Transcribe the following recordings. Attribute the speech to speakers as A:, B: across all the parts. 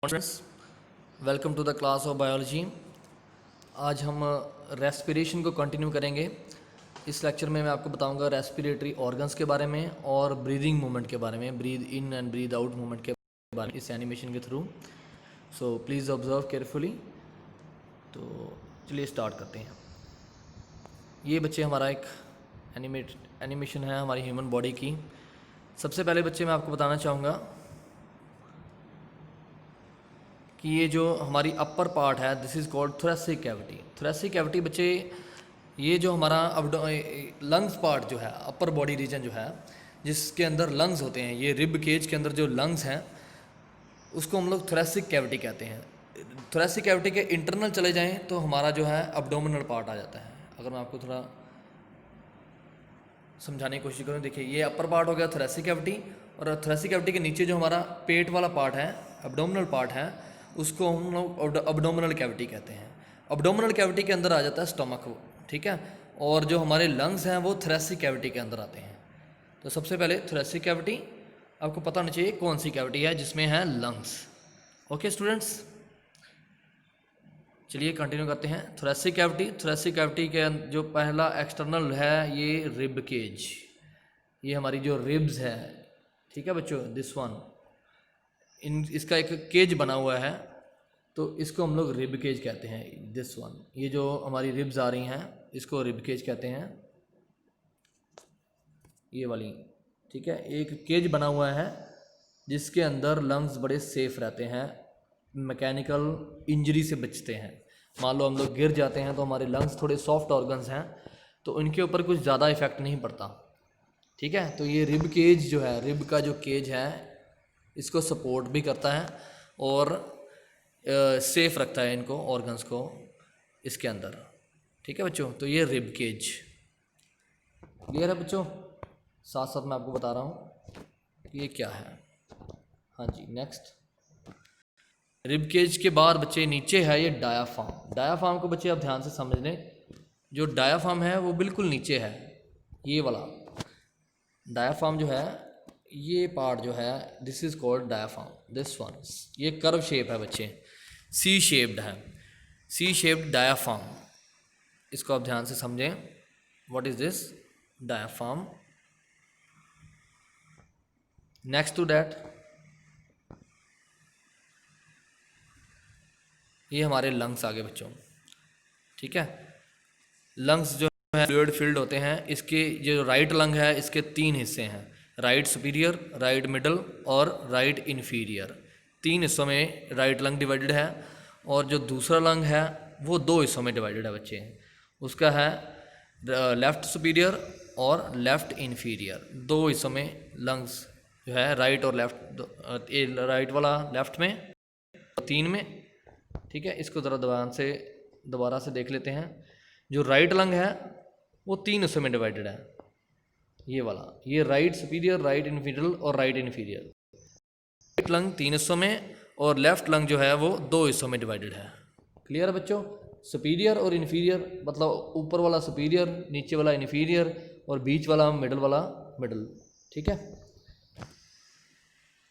A: Friends, welcome to the class of biology. आज हम respiration को कंटिन्यू करेंगे। इस लेक्चर में मैं आपको बताऊंगा रेस्पिरेटरी ऑर्गन्स के बारे में और ब्रीदिंग मूवमेंट के बारे में, breathe in and breathe out movement के बारे में इस एनिमेशन के through. So please observe carefully. तो चलिए स्टार्ट करते हैं। ये बच्चे हमारा एक एनिमेशन है हमारी ह्यूमन बॉडी की। सबसे पहले बच्चे मैं आपको बताना चाहूँगा कि ये जो हमारी अपर पार्ट है this is called thoracic cavity. Thoracic cavity बच्चे ये जो हमारा लंग्स पार्ट जो है, अपर बॉडी रीजन जो है जिसके अंदर लंग्स होते हैं, ये रिब केज के अंदर जो लंग्स हैं उसको हम लोग थोरेसिक कैविटी कहते हैं। थोरेसिक कैविटी के इंटरनल चले जाएं तो हमारा जो है अब्डोमिनल पार्ट आ जाता है। अगर मैं आपको थोड़ा समझाने की कोशिश करूँ, देखिए ये अपर पार्ट हो गया थोरेसिक कैविटी, और थोरेसिक कैविटी के नीचे जो हमारा पेट वाला पार्ट है, अब्डोमिनल पार्ट है, उसको हम लोग अब्डोमिनल कैविटी कहते हैं। अब्डोमिनल कैविटी के अंदर आ जाता है स्टमक, ठीक है। और जो हमारे लंग्स हैं वो थोरेसिक कैविटी के अंदर आते हैं। तो सबसे पहले थोरेसिक कैविटी आपको पता होना चाहिए कौन सी कैविटी है जिसमें है लंग्स। ओके स्टूडेंट्स, चलिए कंटिन्यू करते हैं। थोरेसिक कैविटी, थोरेसिक कैविटी के जो पहला एक्सटर्नल है ये रिब केज, ये हमारी जो रिब्स है, ठीक है बच्चों, दिस वन, इसका एक केज बना हुआ है तो इसको हम लोग रिब केज कहते हैं। दिस वन, ये जो हमारी रिब्स आ रही हैं इसको रिब केज कहते हैं, ये वाली, ठीक है। एक केज बना हुआ है जिसके अंदर लंग्स बड़े सेफ रहते हैं, मैकेनिकल इंजरी से बचते हैं। मान लो हम लोग गिर जाते हैं तो हमारे लंग्स थोड़े सॉफ्ट ऑर्गन्स हैं तो इनके ऊपर कुछ ज़्यादा इफेक्ट नहीं पड़ता, ठीक है। तो ये रिब केज जो है, रिब का जो केज है, इसको सपोर्ट भी करता है और सेफ रखता है इनको, ऑर्गन्स को इसके अंदर, ठीक है बच्चों। तो ये रिब केज क्लियर है बच्चों। साथ साथ मैं आपको बता रहा हूँ कि ये क्या है। हाँ जी, नेक्स्ट। रिब केज के बाद बच्चे नीचे है ये डायाफ्राम। डायाफ्राम को बच्चे आप ध्यान से समझ लें, जो डायाफ्राम है वो बिल्कुल नीचे है, ये वाला डायाफ्राम जो है, ये पार्ट जो है this is called diaphragm, this one. ये कर्व शेप है बच्चे, सी शेप्ड है, सी शेप्ड डायाफ्राम, इसको आप ध्यान से समझें। What is this diaphragm. Next to that ये हमारे लंग्स आ गए बच्चों, ठीक है। लंग्स जो है फ्लूइड फिल्ड होते हैं। इसके जो राइट लंग है इसके 3 हिस्से हैं, राइट सुपीरियर, राइट मिडल और राइट इन्फीरियर। 3 हिस्सों में राइट लंग डिवाइडेड है, और जो दूसरा लंग है वो 2 हिस्सों में डिवाइडेड है बच्चे। उसका है लेफ्ट सुपीरियर और लेफ्ट इन्फीरियर, 2 हिस्सों में लंग्स जो है, राइट और लेफ्ट, राइट वाला लेफ्ट में, 3 में, ठीक है। इसको ज़रा दोबारा से देख लेते हैं। जो राइट लंग है वो 3 हिस्सों में डिवाइडेड है, ये वाला, ये राइट सुपीरियर, राइट इन्फीरियर और राइट इन्फीरियर। राइट लंग 3 हिस्सों में और लेफ्ट लंग जो है वो 2 हिस्सों में डिवाइडेड है। क्लियर है बच्चों। सुपीरियर और इन्फीरियर मतलब ऊपर वाला सुपीरियर, नीचे वाला इन्फीरियर, और बीच वाला मिडल वाला मिडल, ठीक है।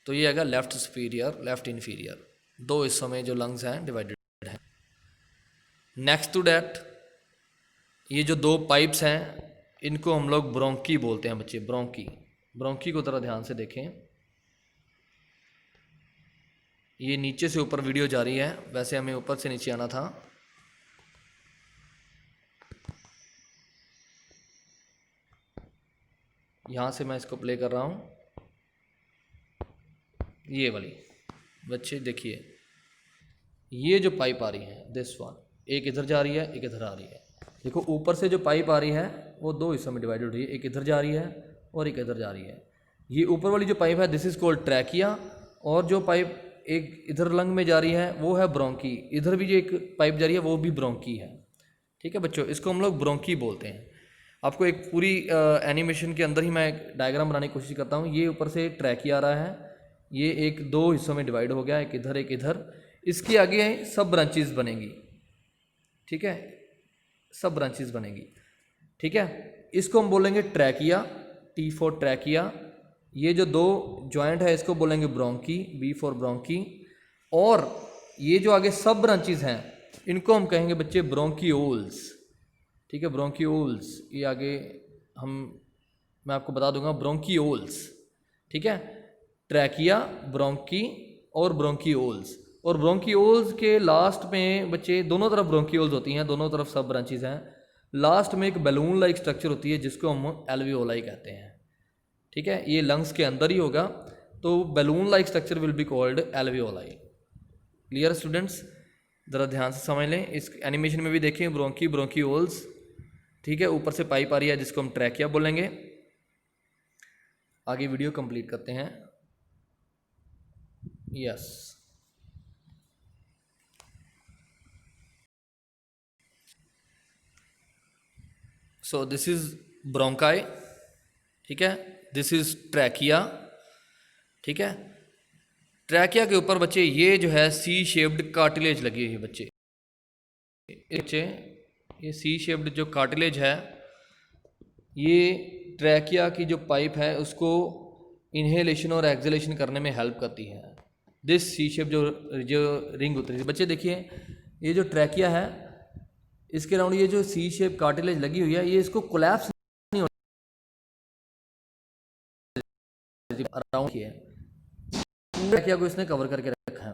A: तो ये आएगा लेफ्ट सुपीरियर, लेफ्ट इन्फीरियर, 2 हिस्सों में जो लंग्स हैं डिवाइडेड है। नेक्स्ट टू डैट ये जो 2 पाइप्स हैं इनको हम लोग ब्रोंकी बोलते हैं बच्चे, ब्रोंकी। ब्रोंकी को ज़रा ध्यान से देखें, ये नीचे से ऊपर वीडियो जा रही है, वैसे हमें ऊपर से नीचे आना था। यहाँ से मैं इसको प्ले कर रहा हूँ, ये वाली बच्चे देखिए, ये जो पाइप आ रही है दिस वन, एक इधर जा रही है, एक इधर आ रही है। देखो ऊपर से जो पाइप आ रही है वो 2 हिस्सों में डिवाइडेड हो रही है, एक इधर जा रही है और एक इधर जा रही है। ये ऊपर वाली जो पाइप है दिस इज कॉल्ड ट्रैकिया, और जो पाइप एक इधर लंग में जा रही है वो है ब्रोंकी। इधर भी जो एक पाइप जा रही है वो भी ब्रोंकी है, ठीक है बच्चों। इसको हम लोग ब्रोंकी बोलते हैं। आपको एक पूरी एनिमेशन के अंदर ही मैं एक डायग्राम बनाने की कोशिश करता हूँ। ये ऊपर से ट्रैकिया आ रहा है, ये एक 2 हिस्सों में डिवाइड हो गया, एक इधर एक इधर। इसके आगे सब ब्रांचेस बनेंगी, ठीक है, सब ब्रांचेस बनेंगी, ठीक है। इसको हम बोलेंगे ट्रैकिया, टी फॉर ट्रैकिया। ये जो 2 जॉइंट है इसको बोलेंगे ब्रोंकी, बी फॉर ब्रोंकी। और ये जो आगे सब ब्रांचेस हैं इनको हम कहेंगे बच्चे ब्रोंकियोल्स। ठीक है, ब्रोंकियोल्स, ये आगे मैं आपको बता दूंगा ब्रोंकियोल्स। ठीक है, ट्रैकिया, ब्रोंकी और ब्रोंकियोल्स। और ब्रोंकियोल्स के लास्ट में बच्चे दोनों तरफ ब्रोंकियोल्स होती हैं, दोनों तरफ सब ब्रांचेस हैं। लास्ट में एक बैलून लाइक स्ट्रक्चर होती है जिसको हम एल्वियोलाई कहते हैं। ठीक है, ये लंग्स के अंदर ही होगा, तो balloon like structure will be called alveoli. Clear students, ज़रा ध्यान से समझ लें। इस एनिमेशन में भी देखें ब्रोंकी, ब्रोंकियोल्स। ठीक है, ऊपर से पाइप आ रही है जिसको हम ट्रैकिया बोलेंगे। आगे वीडियो कंप्लीट करते हैं। Yes, so this is bronchi. ठीक है, दिस इज ट्रैकिया। ठीक है, ट्रैकिया के ऊपर बच्चे ये जो है सी शेप्ड कार्टिलेज लगी हुई है बच्चे। ये सी शेप्ड जो कार्टिलेज है ये ट्रैकिया की जो पाइप है उसको इन्हेलेशन और एक्सहेलेशन करने में हेल्प करती है। दिस सी शेप जो रिंग होती है बच्चे, देखिए ये जो ट्रैकिया है इसके अराउंड ये जो सी शेप कार्टिलेज लगी हुई है, ये इसको कोलैप्स नहीं होती, अराउंड की है, ट्रैकिया को इसने कवर करके रखा है।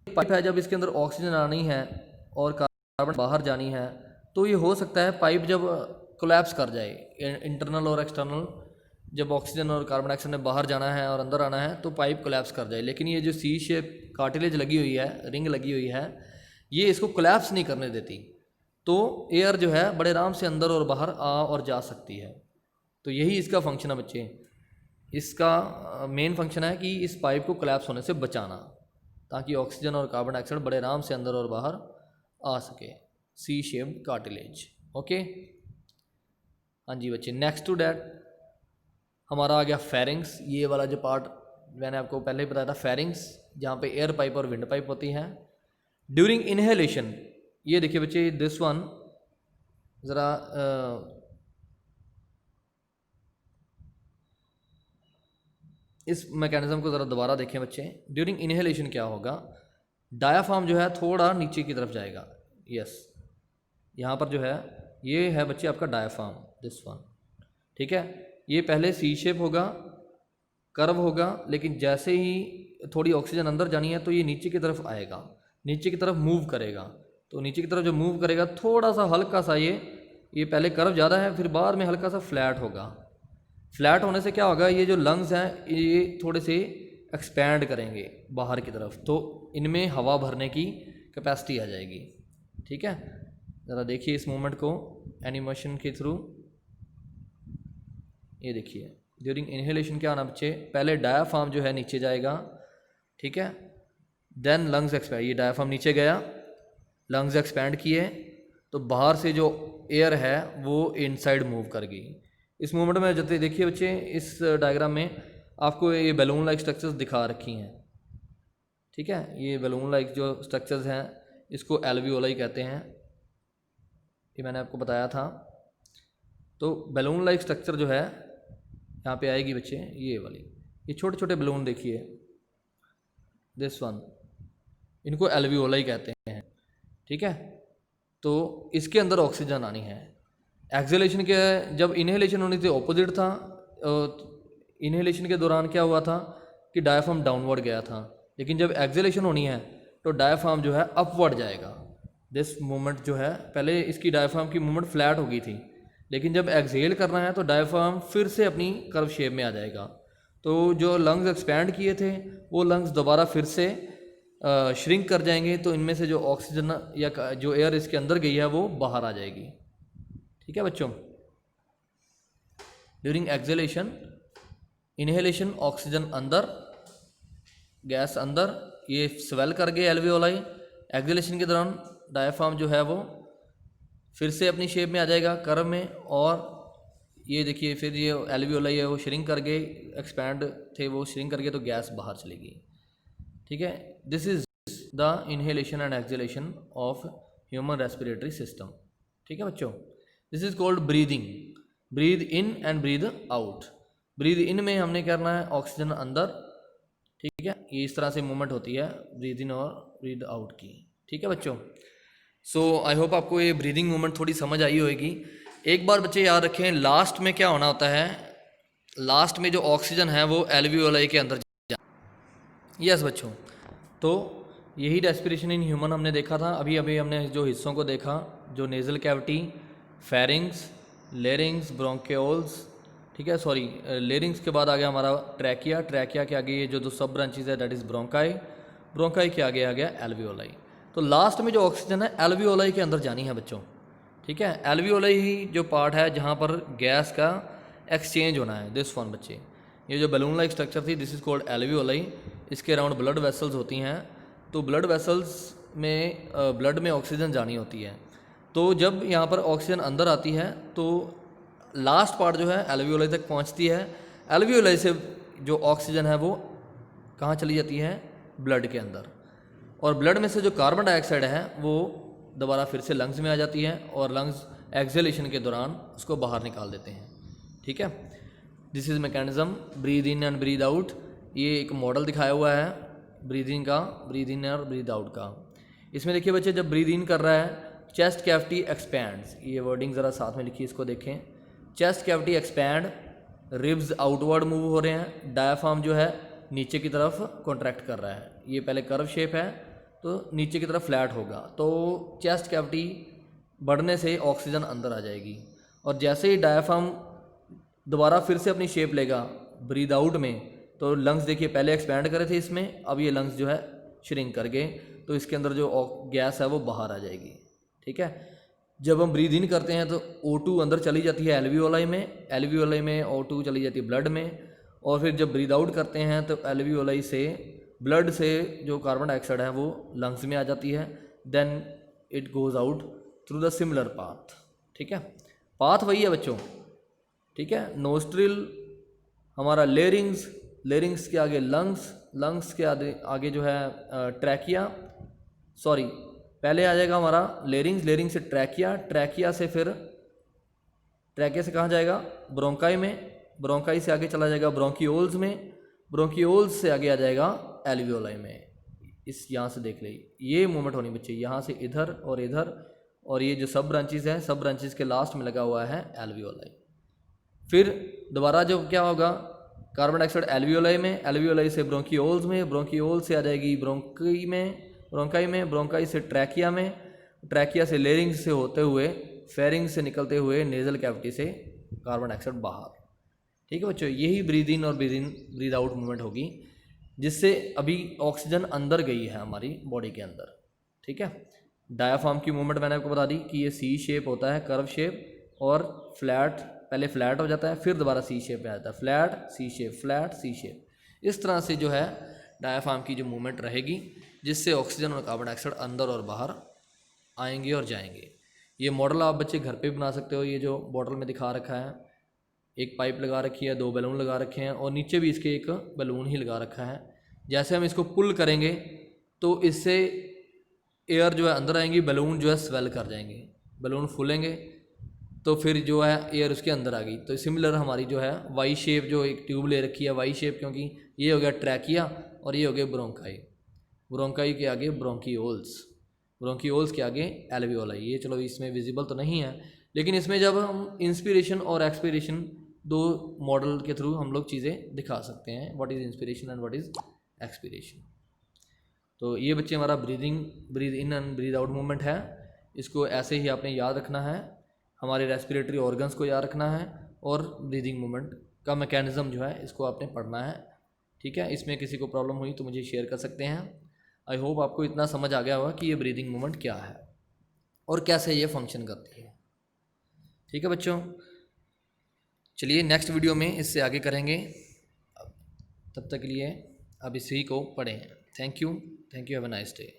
A: पाइप है, जब इसके अंदर ऑक्सीजन आनी है और कार्बन बाहर जानी है तो ये हो सकता है पाइप जब कोलैप्स कर जाए, इंटरनल और एक्सटर्नल, जब ऑक्सीजन और कार्बन डाइऑक्साइड ने बाहर जाना है और अंदर आना है तो पाइप कोलैप्स कर जाए। लेकिन ये जो सी शेप कार्टिलेज लगी हुई है, रिंग लगी हुई है, ये इसको कोलैप्स नहीं करने देती, तो एयर जो है बड़े आराम से अंदर और बाहर आ और जा सकती है। तो यही इसका फंक्शन है बच्चे। इसका मेन फंक्शन है कि इस पाइप को कोलैप्स होने से बचाना, ताकि ऑक्सीजन और कार्बन डाइऑक्साइड बड़े आराम से अंदर और बाहर आ सके। C shaped cartilage. ओके, हाँ जी बच्चे, नेक्स्ट टू डैट हमारा आ गया फेरिंग्स। ये वाला जो पार्ट मैंने आपको पहले ही बताया था, फेरिंग्स, जहाँ पे एयर पाइप और विंड पाइप होती हैं। ड्यूरिंग इनहेलेशन, ये देखिए बच्चे दिस वन, ज़रा इस मैकेनिज्म को ज़रा दोबारा देखें बच्चे। ड्यूरिंग इनहेलेशन क्या होगा, डायाफ्राम जो है थोड़ा नीचे की तरफ जाएगा। यस, यहाँ पर जो है ये है बच्चे आपका डायाफ्राम, दिस वन। ठीक है, ये पहले सी शेप होगा, कर्व होगा, लेकिन जैसे ही थोड़ी ऑक्सीजन अंदर जानी है तो ये नीचे की तरफ आएगा, नीचे की तरफ मूव करेगा। तो नीचे की तरफ जो मूव करेगा थोड़ा सा हल्का सा ये पहले कर्व ज़्यादा है, फिर बाद में हल्का सा फ्लैट होगा। फ्लैट होने से क्या होगा, ये जो लंग्स हैं ये थोड़े से एक्सपैंड करेंगे बाहर की तरफ, तो इनमें हवा भरने की कैपेसिटी आ जाएगी। ठीक है, ज़रा देखिए इस मूवमेंट को एनिमेशन के थ्रू। ये देखिए ड्यूरिंग इनहेलेशन क्या होना बच्चे, पहले डायाफ्राम जो है नीचे जाएगा। ठीक है, देन लंग्स एक्सपैंड, ये डायाफ्राम नीचे गया, लंग्स एक्सपैंड किए, तो बाहर से जो एयर है वो इनसाइड मूव कर गई। इस मूवमेंट में जैसे देखिए बच्चे, इस डायग्राम में आपको ये बैलून लाइक स्ट्रक्चर्स दिखा रखी हैं। ठीक है, ये बैलून लाइक जो स्ट्रक्चर्स हैं इसको एल्वियोलाई कहते हैं, ये मैंने आपको बताया था। तो बैलून लाइक स्ट्रक्चर जो है यहाँ पे आएगी बच्चे, ये वाली, ये छोटे छोटे बैलून देखिए, दिस वन, इनको एल्वियोलाई कहते हैं। ठीक है, तो इसके अंदर ऑक्सीजन आनी है। एक्सहेलेशन के जब इनहेलेशन होनी थी ऑपोजिट था, इनहेलेशन के दौरान क्या हुआ था कि डायाफ्राम डाउनवर्ड गया था, लेकिन जब एक्सहेलेशन होनी है तो डायाफ्राम जो है अपवर्ड जाएगा। दिस मूवमेंट जो है, पहले इसकी डायाफ्राम की मूवमेंट फ्लैट हो गई थी, लेकिन जब एक्सहेल करना है तो डायाफ्राम फिर से अपनी कर्व शेप में आ जाएगा। तो जो लंग्स एक्सपैंड किए थे वो लंग्स दोबारा फिर से श्रिंक कर जाएंगे, तो इनमें से जो ऑक्सीजन या जो एयर इसके अंदर गई है वो बाहर आ जाएगी। ठीक है बच्चों, ड्यूरिंग एक्सहेलेशन, इनहेलेशन ऑक्सीजन अंदर, गैस अंदर, ये स्वेल कर गए एल्वियोलाई। एक्सहेलेशन के दौरान डायाफ्राम जो है वो फिर से अपनी शेप में आ जाएगा, कर्व में, और ये देखिए फिर ये एल्वियोलाई है वो श्रिंक कर गए, एक्सपैंड थे वो श्रिंक कर गए, तो गैस बाहर चलेगी। ठीक है, this is the inhalation and exhalation of human respiratory system. ठीक है बच्चों, this is called breathing. Breathe in and breathe out. Breathe in में हमने करना है ऑक्सीजन अंदर, ठीक है, ये इस तरह से मूवमेंट होती है ब्रीद इन और ब्रीद आउट की। ठीक है बच्चों, सो आई होप आपको ये ब्रीदिंग मूवमेंट थोड़ी समझ आई होगी। एक बार बच्चे याद रखें, लास्ट में क्या होना होता है, लास्ट में जो ऑक्सीजन है वो एल्वियोलाई के अंदर यस बच्चों, तो यही रेस्पिरेशन इन ह्यूमन हमने देखा था। अभी अभी हमने जो हिस्सों को देखा, जो nasal cavity, pharynx, larynx, bronchioles, ठीक है, सॉरी लेरिंग्स के बाद आ गया हमारा ट्रैकिया, ट्रैकिया के आगे ये जो सब ब्रांचेज है दैट इज़ ब्रोंकाई, ब्रोंकाई के आगे आ गया एल्वियोलाई। तो लास्ट में जो ऑक्सीजन है एल्वियोलाई के अंदर जानी है बच्चों। ठीक है, एल्वियोलाई ही जो पार्ट है जहाँ पर गैस का एक्सचेंज होना है। दिस वन बच्चे, ये जो बैलून लाइक स्ट्रक्चर थी दिस इज़ कॉल्ड एल्वियोलाई। इसके अराउंड ब्लड वेसल्स होती हैं, तो ब्लड वेसल्स में ब्लड में ऑक्सीजन जानी होती है। तो जब यहाँ पर ऑक्सीजन अंदर आती है तो लास्ट पार्ट जो है एल्वियोलाई तक पहुँचती है। एल्वियोलाई से जो ऑक्सीजन है वो कहाँ चली जाती है, ब्लड के अंदर, और ब्लड में से जो कार्बन डाइऑक्साइड है वो दोबारा फिर से लंग्स में आ जाती है और लंग्स एक्सहेलेशन के दौरान उसको बाहर निकाल देते हैं। ठीक है, this is mechanism breathe in and breathe out. ये एक मॉडल दिखाया हुआ है ब्रीदिंग का, ब्रीद इन और ब्रीद आउट का। इसमें देखिए बच्चे, जब ब्रीद इन कर रहा है चेस्ट कैविटी एक्सपैंड्स, ये वर्डिंग ज़रा साथ में लिखिए, इसको देखें। Chest cavity expand, ribs outward move हो रहे हैं, डायाफ्राम जो है नीचे की तरफ कॉन्ट्रैक्ट कर रहा है। ये पहले कर्व शेप है तो नीचे की तरफ फ्लैट होगा, तो चेस्ट कैविटी बढ़ने से ऑक्सीजन अंदर आ जाएगी। और जैसे ही डायाफ्राम दोबारा फिर से अपनी शेप लेगा ब्रीद आउट में, तो लंग्स देखिए पहले एक्सपैंड करे थे इसमें, अब ये लंग्स जो है श्रिंक कर गए, तो इसके अंदर जो गैस है वो बाहर आ जाएगी। ठीक है, जब हम ब्रीद इन करते हैं तो O2 अंदर चली जाती है एल्वियोलाई में, एल्वियोलाई में O2 चली जाती है ब्लड में, और फिर जब ब्रीद आउट करते हैं तो एल्वियोलाई से ब्लड से जो कार्बन डाइऑक्साइड है वो लंग्स में आ जाती है, then it goes out through the similar path. ठीक है, पाथ वही है बच्चों। ठीक है, नोस्ट्रिल हमारा लेरिंग्स, लेरिंग्स के आगे लंग्स, लंग्स के आगे जो है ट्रैकिया, सॉरी पहले आ जाएगा हमारा लेरिंग्स, लेरिंग से ट्रैकिया, ट्रैकिया से फिर ट्रैकिया से कहाँ जाएगा, ब्रोंकाई में, ब्रोंकाई से आगे चला जाएगा ब्रोंकियोल्स में, ब्रोंकियोल्स से आगे आ जाएगा एल्वियोलाई में। इस यहाँ से देख ले, ये मूवमेंट होनी बच्चे, यहाँ से इधर और इधर, और ये जो सब ब्रांचेस हैं सब ब्रांचेस के लास्ट में लगा हुआ है एल्वियोलाई। फिर दोबारा जो क्या होगा, कार्बन डाइऑक्साइड एल्वियोलाई में, एल्वियोलाई से ब्रोंकियोल्स में, ब्रोंकियोल्स से आ जाएगी ब्रोंकाई में, ब्रोंकाई में, ब्रोंकाई से ट्रैकिया में, ट्रैकिया से लेरिंग से होते हुए फेरिंग से निकलते हुए नेजल कैविटी से कार्बन डाइऑक्साइड बाहर। ठीक है बच्चों, यही ब्रीद इन और breathe in breathe out movement होगी, जिससे अभी ऑक्सीजन अंदर गई है हमारी बॉडी के अंदर। ठीक है, डायाफ्राम की मूवमेंट मैंने आपको बता दी कि ये सी शेप होता है, कर्व शेप, और फ्लैट, पहले फ्लैट हो जाता है फिर दोबारा सी शेप में आता है, flat C shape, flat C shape. इस तरह से जो है डायाफ्राम की जो मूवमेंट रहेगी, जिससे ऑक्सीजन और कार्बन डाइऑक्साइड अंदर और बाहर आएंगे और जाएंगे। ये मॉडल आप बच्चे घर पे बना सकते हो। ये जो बॉटल में दिखा रखा है, एक पाइप लगा रखी है, 2 बैलून लगा रखे हैं, और नीचे भी इसके एक बैलून ही लगा रखा है। जैसे हम इसको पुल करेंगे तो इससे एयर जो है अंदर आएंगी, बैलून जो है स्वेल कर जाएंगे, बैलून फूलेंगे तो फिर जो है एयर उसके अंदर आ गई। तो सिमिलर हमारी जो है वाई शेप, जो एक ट्यूब ले रखी है वाई शेप, क्योंकि ये हो गया ट्रैकिया और ये हो गया ब्रोंकाई, ब्रोंकाई के आगे ब्रोंकियोल्स, ब्रोंकियोल्स के आगे एल्वियोलाई। ये चलो इसमें विजिबल तो नहीं है, लेकिन इसमें जब हम इंस्पिरेशन और एक्सपिरेशन 2 मॉडल के थ्रू हम लोग चीज़ें दिखा सकते हैं, what is inspiration and what is expiration. तो ये बच्चे हमारा breathe in and breathe out movement है। इसको ऐसे ही आपने याद रखना है, हमारे रेस्पिरेटरी ऑर्गन्स को याद रखना है, और ब्रीदिंग मूवमेंट का मैकेनिज़्म जो है इसको आपने पढ़ना है। ठीक है, इसमें किसी को प्रॉब्लम हुई तो मुझे शेयर कर सकते हैं। आई होप आपको इतना समझ आ गया होगा कि ये ब्रीदिंग मूवमेंट क्या है और कैसे ये फंक्शन करती है। ठीक है बच्चों, चलिए नेक्स्ट वीडियो में इससे आगे करेंगे। तब तक के लिए अब इसी को पढ़ें। Thank you, have a nice day.